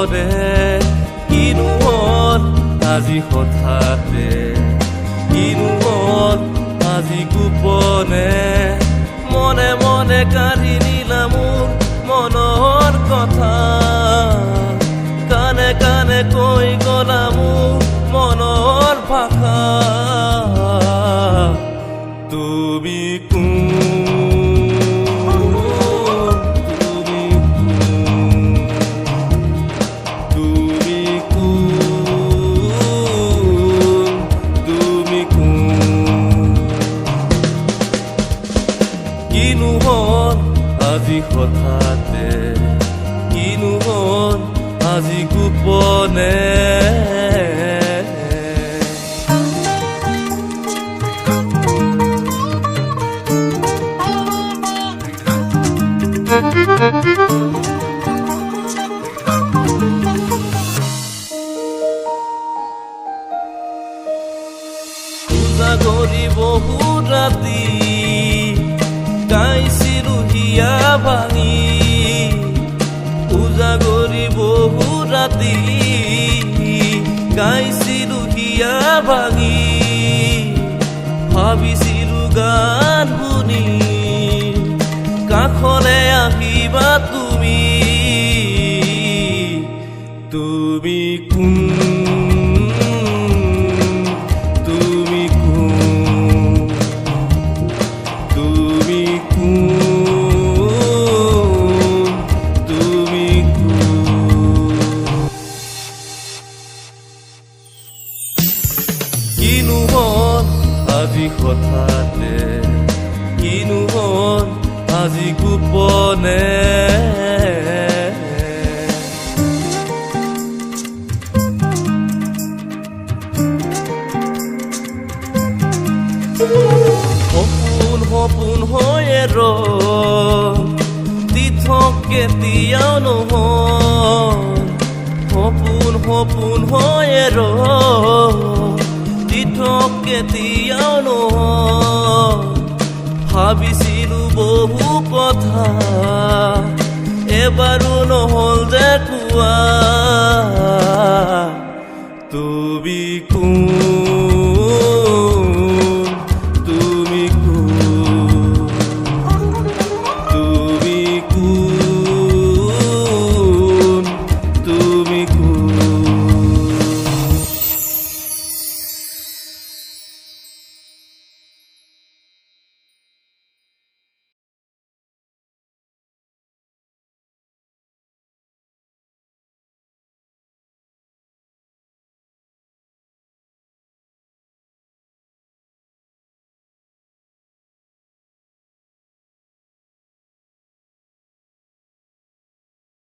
গোপনে কিনো হ'ল আজি হঠাতে কিনো হ'ল আজি গোপনে মনে মনে কাঢ়ি নিলা মোৰ মনৰ কথা কানে কানে কৈ গলা মোৰ মনৰ ভাষা তুমি কিনো হ'ল আজি হঠাতে কিনো হ'ল আজি গোপনে পূজা কৰি বহু ৰাতি গাইছিলো হিয়া ভাঙি পূজা কৰি বহু ৰাতি গাইছিলো হিয়া ভাঙি ভাবিছিলো গান শুনি কাষলে আহিবা তুমি তুমি কোন কিনো হ'ল আজি হঠাতে কিনো হ'ল আজি গোপনে সপোন সপোন হৈয়ে ৰথক কেতিয়াও নহয় সপোন সপোন হৈয়ে ৰথক কেতিয়াও নহয় ভাবিছিলো বহু কথা এবাৰো নহ'ল যে কোৱা তুমি কোন তুমি কোন তুমি কোন তুমি